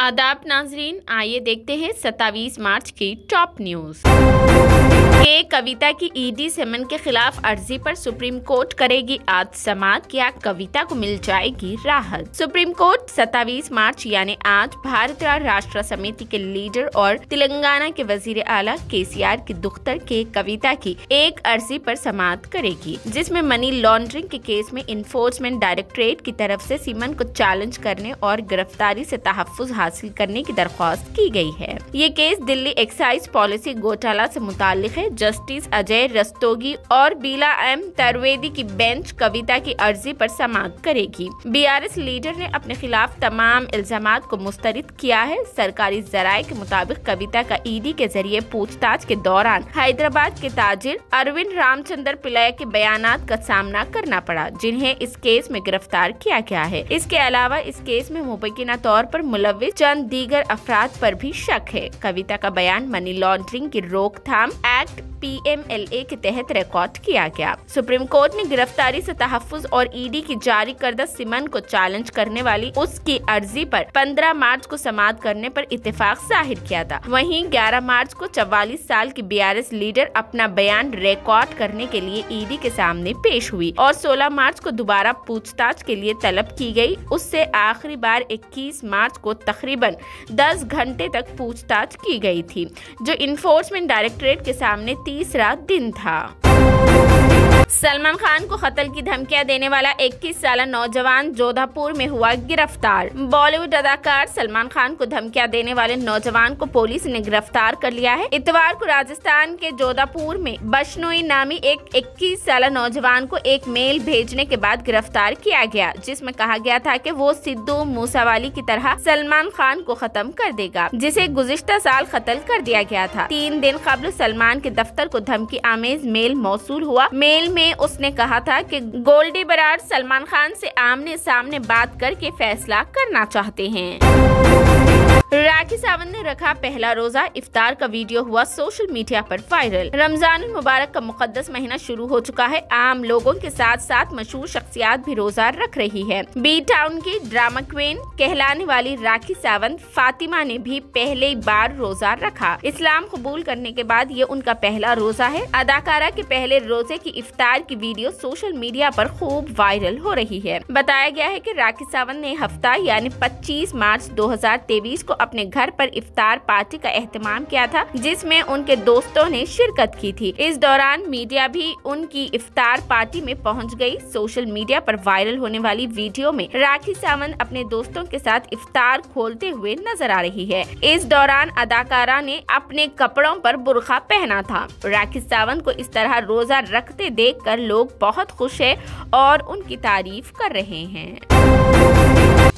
आदाब नाजरीन, आइए देखते हैं 27 मार्च की टॉप न्यूज। कविता की ईडी समन के खिलाफ अर्जी पर सुप्रीम कोर्ट करेगी आज समाअत, क्या कविता को मिल जाएगी राहत। सुप्रीम कोर्ट 27 मार्च यानी आज भारतीय राष्ट्र समिति के लीडर और तेलंगाना के वजीर आला केसीआर की दुख्तर के कविता की एक अर्जी पर समाअत करेगी, जिसमें मनी लॉन्ड्रिंग के केस में इन्फोर्समेंट डायरेक्टरेट की तरफ से सिमन को चैलेंज करने और गिरफ्तारी से तहफ्फुज हासिल करने की दरख्वास्त की गई है। ये केस दिल्ली एक्साइज पॉलिसी घोटाला से मुताल्लिक है। जस्टिस अजय रस्तोगी और बीला एम तरवेदी की बेंच कविता की अर्जी पर समाअत करेगी। बीआरएस लीडर ने अपने खिलाफ तमाम इल्जामात को मुस्तरद किया है। सरकारी जराये के मुताबिक कविता का ईडी के जरिए पूछताछ के दौरान हैदराबाद के ताजिर अरविंद रामचंद्र पिल्लई के बयानात का सामना करना पड़ा, जिन्हें इस केस में गिरफ्तार किया गया है। इसके अलावा इस केस में मुबैना तौर पर मुलव्विस चंद दीगर अफराद पर भी शक है। कविता का बयान मनी लॉन्ड्रिंग की रोकथाम एक्ट PMLA के तहत रिकॉर्ड किया गया। सुप्रीम कोर्ट ने गिरफ्तारी से तहफ्फुज और ईडी की जारी करदा सिमन को चैलेंज करने वाली उसकी अर्जी पर 15 मार्च को समाअत करने पर इत्तेफाक जाहिर किया था। वहीं 11 मार्च को 44 साल की बीआरएस लीडर अपना बयान रिकॉर्ड करने के लिए ईडी के सामने पेश हुई और 16 मार्च को दोबारा पूछताछ के लिए तलब की गई। उससे आखिरी बार 21 मार्च को तकरीबन 10 घंटे तक पूछताछ की गई थी, जो इन्फोर्समेंट डायरेक्टरेट के सामने तीसरा दिन था। सलमान खान को कत्ल की धमकियां देने वाला 21 साल नौजवान जोधपुर में हुआ गिरफ्तार। बॉलीवुड अदाकार सलमान खान को धमकियां देने वाले नौजवान को पुलिस ने गिरफ्तार कर लिया है। इतवार को राजस्थान के जोधपुर में बशनोई नामी एक 21 साल नौजवान को एक मेल भेजने के बाद गिरफ्तार किया गया, जिसमें कहा गया था कि वो सिद्धू मूसावाली की तरह सलमान खान को खत्म कर देगा, जिसे गुज़िश्ता साल कत्ल कर दिया गया था। 3 दिन कबल सलमान के दफ्तर को धमकी आमेज मेल मौसूल हुआ। मेल में उसने कहा था कि गोल्डी बराड़ सलमान खान से आमने सामने बात करके फैसला करना चाहते हैं। राखी सावंत ने रखा पहला रोजा, इफ्तार का वीडियो हुआ सोशल मीडिया पर वायरल। रमजान मुबारक का मुकद्दस महीना शुरू हो चुका है। आम लोगों के साथ साथ मशहूर शख्सियात भी रोजा रख रही है। बी टाउन की ड्रामा क्वीन कहलाने वाली राखी सावंत फातिमा ने भी पहले बार रोजा रखा। इस्लाम कबूल करने के बाद ये उनका पहला रोजा है। अदाकारा के पहले रोजे की इफ्तार की वीडियो सोशल मीडिया पर खूब वायरल हो रही है। बताया गया है कि राखी सावंत ने हफ्ता यानी 25 मार्च 2023 को अपने घर पर इफ्तार पार्टी का एहतमाम किया था, जिसमें उनके दोस्तों ने शिरकत की थी। इस दौरान मीडिया भी उनकी इफ्तार पार्टी में पहुंच गई। सोशल मीडिया पर वायरल होने वाली वीडियो में राखी सावंत अपने दोस्तों के साथ इफ्तार खोलते हुए नजर आ रही है। इस दौरान अदाकारा ने अपने कपड़ों पर बुर्का पहना था। राखी सावंत को इस तरह रोजा रखते देखकर लोग बहुत खुश हैं और उनकी तारीफ कर रहे हैं।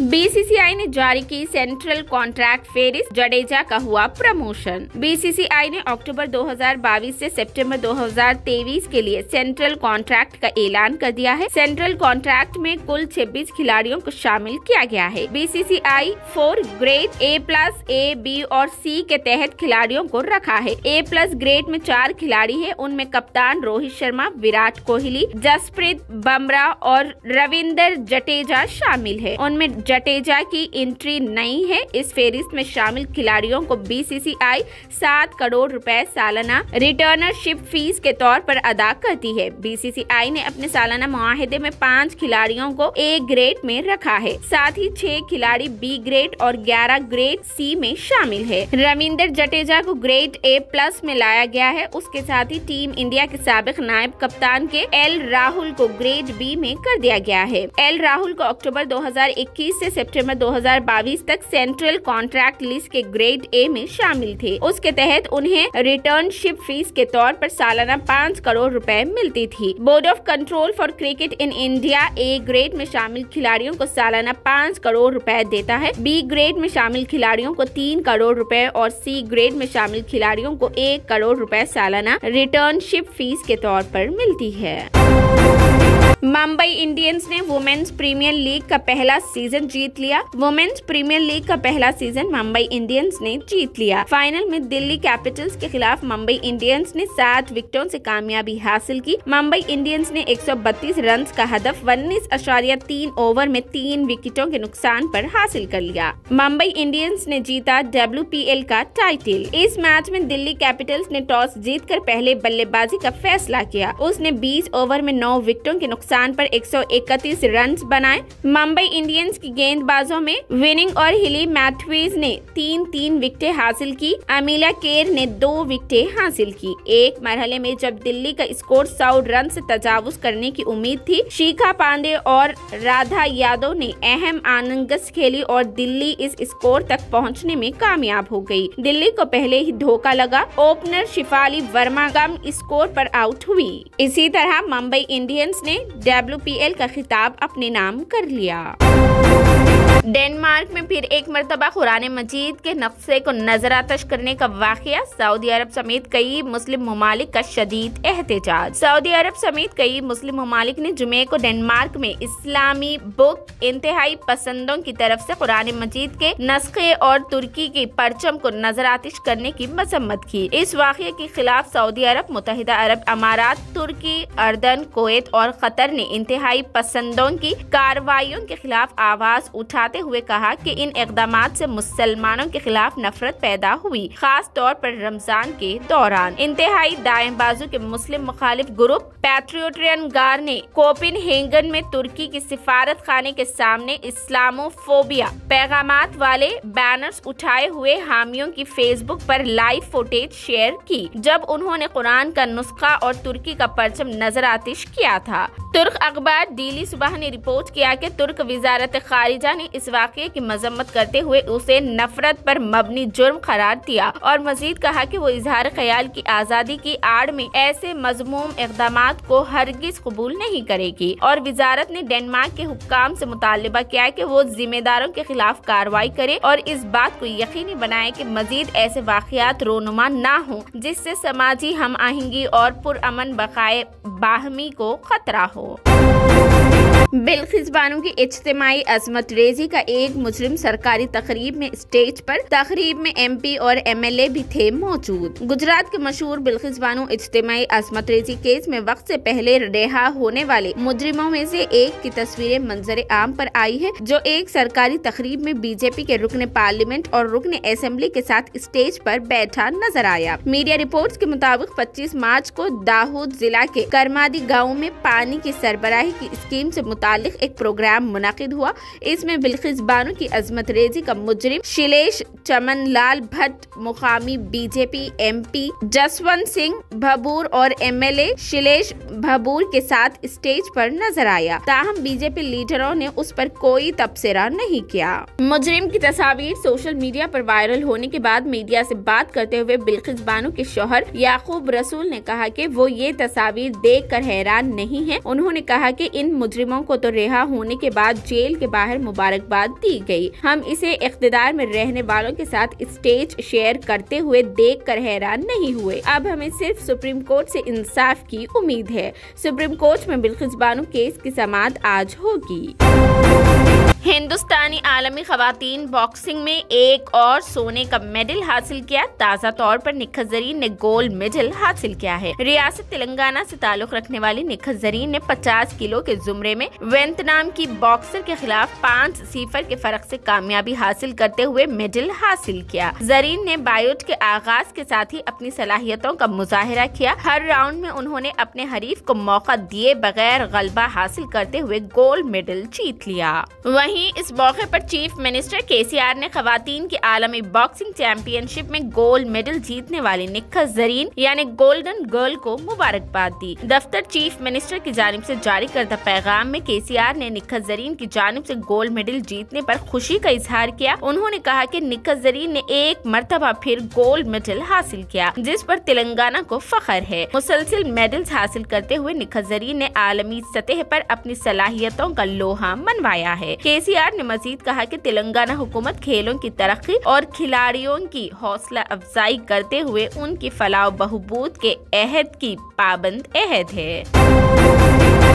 बीसीसीआई ने जारी की सेंट्रल कॉन्ट्रैक्ट फेरिस्त, जडेजा का हुआ प्रमोशन। बीसीसीआई ने अक्टूबर 2022 से सितंबर 2023 के लिए सेंट्रल कॉन्ट्रैक्ट का ऐलान कर दिया है। सेंट्रल कॉन्ट्रैक्ट में कुल 26 खिलाड़ियों को शामिल किया गया है। BCCI 4 grade A+, A, B और C के तहत खिलाड़ियों को रखा है। A+ ग्रेड में 4 खिलाड़ी है। उनमें कप्तान रोहित शर्मा, विराट कोहली, जसप्रीत बुमराह और रविंद्र जडेजा शामिल है। उनमें जडेजा की एंट्री नहीं है। इस फेरिस्त में शामिल खिलाड़ियों को बीसीसीआई 7 करोड़ रुपए सालाना रिटर्नरशिप फीस के तौर पर अदा करती है। बीसीसीआई ने अपने सालाना मुआहदे में 5 खिलाड़ियों को A ग्रेड में रखा है। साथ ही 6 खिलाड़ी B ग्रेड और 11 ग्रेड C में शामिल है। रविंद्र जडेजा को ग्रेड A+ में लाया गया है। उसके साथ ही टीम इंडिया के साबिक नायब कप्तान के एल राहुल को ग्रेड B में कर दिया गया है। एल राहुल को अक्टूबर 2021 से सितंबर 2022 तक सेंट्रल कॉन्ट्रैक्ट लिस्ट के ग्रेड A में शामिल थे। उसके तहत उन्हें रिटर्नशिप फीस के तौर पर सालाना 5 करोड़ रुपए मिलती थी। Board of control for cricket in India A grade में शामिल खिलाड़ियों को सालाना 5 करोड़ रुपए देता है। B ग्रेड में शामिल खिलाड़ियों को 3 करोड़ रुपए और C ग्रेड में शामिल खिलाड़ियों को 1 करोड़ रुपए सालाना रिटर्नशिप फीस के तौर पर मिलती है। मुंबई इंडियंस ने वुमेन्स प्रीमियर लीग का पहला सीजन जीत लिया। वुमेन्स प्रीमियर लीग का पहला सीजन मुंबई इंडियंस ने जीत लिया। फाइनल में दिल्ली कैपिटल्स के खिलाफ मुंबई इंडियंस ने 7 विकेटों से कामयाबी हासिल की। मुंबई इंडियंस ने 132 रन का हदफ 19.3 ओवर में 3 विकेटों के नुकसान पर हासिल कर लिया। मुंबई इंडियंस ने जीता WPL का टाइटल। इस मैच में दिल्ली कैपिटल्स ने टॉस जीतकर पहले बल्लेबाजी का फैसला किया। उसने 20 ओवर में 9 विकेटों के नुकसान पर 131 रन बनाए। मुंबई इंडियंस की गेंदबाजों में विनिंग और हिली मैथ्यूज ने 3-3 विकेटें हासिल की। अमीला केर ने 2 विकेटें हासिल की। एक मरहले में जब दिल्ली का स्कोर 100 रन से तजावुज करने की उम्मीद थी, शिखा पांडे और राधा यादव ने अहम इनिंग्स खेली और दिल्ली इस स्कोर तक पहुंचने में कामयाब हो गई। दिल्ली को पहले ही धोखा लगा। ओपनर शिफाली वर्मा कम स्कोर पर आउट हुई। इसी तरह मुंबई इंडियंस ने WPL का खिताब अपने नाम कर लिया। डेनमार्क में फिर एक मर्तबा कुरान मजीद के नक्शे को नजरअंदाज करने का वाकया। सऊदी अरब समेत कई मुस्लिम ममालिक का शदीद एहतजाज। सऊदी अरब समेत कई मुस्लिम ममालिक ने जुमे को डेनमार्क में इस्लामी बुक इंतहाई पसंदों की तरफ से कुरान मजीद के नस्खे और तुर्की की परचम को नजरअंदाज करने की मजम्मत की। इस वाकये के खिलाफ सऊदी अरब, मुत्तहिदा अरब अमारात, तुर्की, अर्दन, कुवैत और कतर ने इंतहाई पसंदों की कार्रवाइयों के खिलाफ आवाज उठाते हुए कहा कि इन इक़दामात से मुसलमानों के खिलाफ नफरत पैदा हुई, खास तौर पर रमजान के दौरान। इंतहाई दाएं बाजू के मुस्लिम मुखालिफ ग्रुप पैट्रियोटियन गार ने कोपेनहेगन में तुर्की की सिफारत खाने के सामने इस्लामोफोबिया पैगामात वाले बैनर्स उठाए हुए हामियों की फेसबुक पर लाइव फुटेज शेयर की, जब उन्होंने कुरान का नुस्खा और तुर्की का परचम नजरअंदाज किया था। तुर्क अखबार डेली सुबह ने रिपोर्ट किया कि तुर्क वजारत खारिजा ने इस वाक़ये की मजम्मत करते हुए उसे नफरत पर मबनी जुर्म करार दिया और मजीद कहा कि वो इजहार ख्याल की आज़ादी की आड़ में ऐसे मज़मूम इक़दामात को हरगिज कबूल नहीं करेगी। और वजारत ने डेनमार्क के हुक्काम से मुतालबा किया कि वो जिम्मेदारों के खिलाफ कार्रवाई करे और इस बात को यकीनी बनाए कि मजीद ऐसे वाक़यात रोनुमा न हो जिससे समाजी हम आहंगी और पुरअमन बकाए बाहमी को खतरा हो। बिल्किस बानो की इज्तिमाई अजमत रेजी का एक मुजरिम सरकारी तकरीब में स्टेज पर। तकरीब में MP और MLA भी थे मौजूद। गुजरात के मशहूर बिल्किस बानो इज्तिमाई अजमत रेजी केस में वक्त से पहले रिहा होने वाले मुजरिमों में से एक की तस्वीरें मंजर आम पर आई है, जो एक सरकारी तकरीब में BJP के रुकने पार्लियामेंट और रुकने असेंबली के साथ स्टेज पर बैठा नजर आया। मीडिया रिपोर्ट्स के मुताबिक 25 मार्च को दाहोद जिला के करमादी गाँव में पानी की सरबराही की स्कीम से मुतालिक एक प्रोग्राम मुनाकिद हुआ। इसमें बिल्किस बानो की अजमत रेजी का मुजरिम शिलेश चमनलाल भट्ट, मुकामी BJP MP जसवंत सिंह भबूर और MLA शिलेश भबूर के साथ स्टेज पर नजर आया। ताहम BJP लीडरों ने उस पर कोई तबसरा नहीं किया। मुजरिम की तस्वीर सोशल मीडिया पर वायरल होने के बाद मीडिया से बात करते हुए बिल्किस बानो के शौहर याकूब रसूल ने कहा कि वो ये तस्वीर देखकर हैरान नहीं है। उन्होंने कहा कि इन मुजरिमों को तो रिहा होने के बाद जेल के बाहर मुबारकबाद दी गई। हम इसे इख्तिदार में रहने वालों के साथ स्टेज शेयर करते हुए देखकर हैरान नहीं हुए। अब हमें सिर्फ सुप्रीम कोर्ट से इंसाफ की उम्मीद है। सुप्रीम कोर्ट में बिल्किस बानो केस की समाअत आज होगी। हिंदुस्तानी आलमी खवातीन बॉक्सिंग में एक और सोने का मेडल हासिल किया। ताज़ा तौर पर निखत जरीन ने गोल्ड मेडल हासिल किया है। रियासत तेलंगाना से ताल्लुक रखने वाली निखत जरीन ने 50 किलो के जुमरे में वियतनाम की बॉक्सर के खिलाफ 5-0 के फर्क से कामयाबी हासिल करते हुए मेडल हासिल किया। जरीन ने बायोट के आगाज के साथ ही अपनी सलाहियतों का मुजाहिरा किया। हर राउंड में उन्होंने अपने हरीफ को मौका दिए बगैर गलबा हासिल करते हुए गोल्ड मेडल जीत लिया। वहीं इस मौके पर चीफ मिनिस्टर KCR ने खवातीन की आलमी बॉक्सिंग चैंपियनशिप में गोल्ड मेडल जीतने वाली निखत जरीन यानी गोल्डन गर्ल को मुबारकबाद दी। दफ्तर चीफ मिनिस्टर की जानिब से जारी करदा पैगाम में KCR ने निखत जरीन की जानिब से गोल्ड मेडल जीतने पर खुशी का इजहार किया। उन्होंने कहा कि निखत जरीन ने एक मर्तबा फिर गोल्ड मेडल हासिल किया, जिस पर तेलंगाना को फख्र है। मुसलसिल मेडल्स हासिल करते हुए निखत जरीन ने आलमी सतह पर अपनी सलाहियतों का लोहा मनवाया है। KCR ने मजीद कहा कि तेलंगाना हुकूमत खेलों की तरक्की और खिलाड़ियों की हौसला अफजाई करते हुए उनकी फलाह बहबूद के अहद की पाबंद अहद है।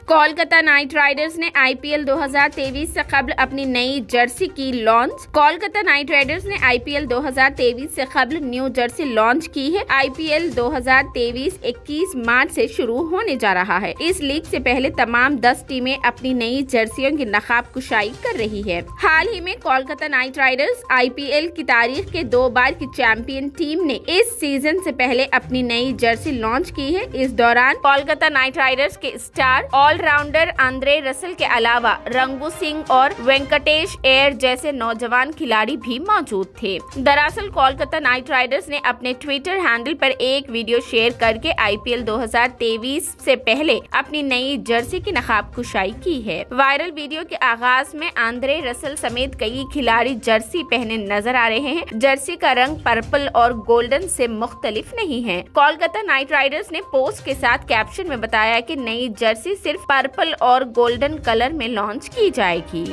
कोलकाता नाइट राइडर्स ने आईपीएल 2023 से कबल अपनी नई जर्सी की लॉन्च। कोलकाता नाइट राइडर्स ने आईपीएल 2023 से कबल न्यू जर्सी लॉन्च की है। आईपीएल 2023 21 मार्च से शुरू होने जा रहा है। इस लीग से पहले तमाम 10 टीमें अपनी नई जर्सियों की नकाब कुशाई कर रही है। हाल ही में कोलकाता नाइट राइडर्स आईपीएल की तारीख के 2 बार की चैंपियन टीम ने इस सीजन से पहले अपनी नई जर्सी लॉन्च की है। इस दौरान कोलकाता नाइट राइडर्स के स्टार ऑलराउंडर आंद्रे रसल के अलावा रंगू सिंह और वेंकटेश अय्यर जैसे नौजवान खिलाड़ी भी मौजूद थे। दरअसल कोलकाता नाइट राइडर्स ने अपने ट्विटर हैंडल पर एक वीडियो शेयर करके आईपीएल 2023 से पहले अपनी नई जर्सी की नकाब कुशाई की है। वायरल वीडियो के आगाज में आंद्रे रसल समेत कई खिलाड़ी जर्सी पहने नजर आ रहे हैं। जर्सी का रंग पर्पल और गोल्डन से मुख्तलिफ नहीं है। कोलकाता नाइट राइडर्स ने पोस्ट के साथ कैप्शन में बताया कि नई जर्सी सिर्फ पर्पल और गोल्डन कलर में लॉन्च की जाएगी।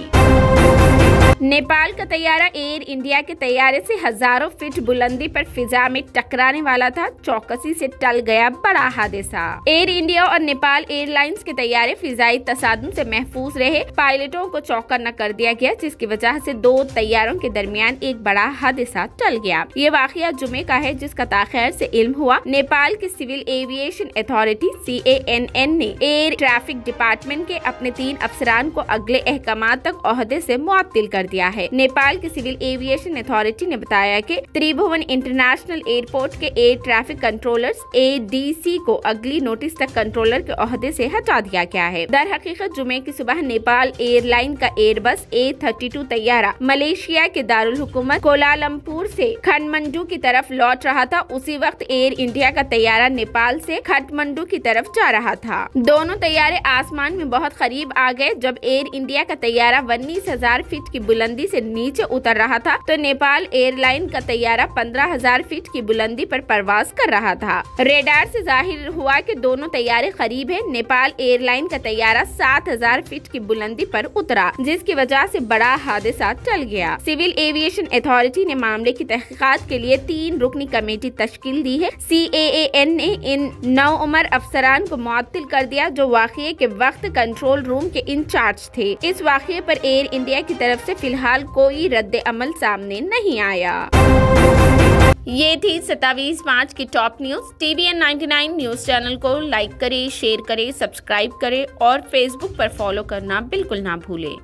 नेपाल का तैयारा एयर इंडिया के तैयारे से हजारों फीट बुलंदी पर फिजा में टकराने वाला था। चौकसी से टल गया बड़ा हादसा। एयर इंडिया और नेपाल एयरलाइंस के तैयारे फिजाई तसादुम से महफूज रहे। पायलटों को चौकन्ना कर दिया गया, जिसकी वजह से 2 तैयारों के दरमियान एक बड़ा हादसा टल गया। ये वाकया जुमे का है, जिसका ताखिर से इल्म हुआ। नेपाल की सिविल एविएशन अथॉरिटी CANN ने एयर ट्रैफिक डिपार्टमेंट के अपने 3 अफसरान को अगले अहकामात तक ओहदे से मुअत्तिल कर दिया है। नेपाल की सिविल एविएशन अथॉरिटी ने बताया कि त्रिभुवन इंटरनेशनल एयरपोर्ट के एयर ट्रैफिक कंट्रोलर्स ADC को अगली नोटिस तक कंट्रोलर के ओहदे से हटा दिया गया है। दर हकीकत जुमे की सुबह नेपाल एयरलाइन का एयरबस A32 तैयारा मलेशिया के दारुल हुकूमत कोलालमपुर से खटमंडू की तरफ लौट रहा था। उसी वक्त एयर इंडिया का तैयारा नेपाल से खटमंडू की तरफ जा रहा था। दोनों तैयारे आसमान में बहुत करीब आ गए। जब एयर इंडिया का तैयारा 19,000 फीट की बुलंदी से नीचे उतर रहा था, तो नेपाल एयरलाइन का तैयारा 15,000 फीट की बुलंदी पर परवाज कर रहा था। रेडार से जाहिर हुआ कि दोनों तैयारे करीब हैं। नेपाल एयरलाइन का तैयारा 7,000 फीट की बुलंदी पर उतरा, जिसकी वजह से बड़ा हादसा टल गया। सिविल एविएशन अथॉरिटी ने मामले की तहकीकात के लिए 3 रुकनी कमेटी तश्कील दी है। CAAN ने इन 9 उम्र अफसरान को मुअत्तिल कर दिया, जो वाक़ये के वक्त कंट्रोल रूम के इंचार्ज थे। इस वाक़ये पर एयर इंडिया की तरफ से फिलहाल कोई रद्द अमल सामने नहीं आया। ये थी 27 मार्च की top news. TVN 99 news channel को लाइक करें, शेयर करें, सब्सक्राइब करें और फेसबुक पर फॉलो करना बिल्कुल ना भूलें।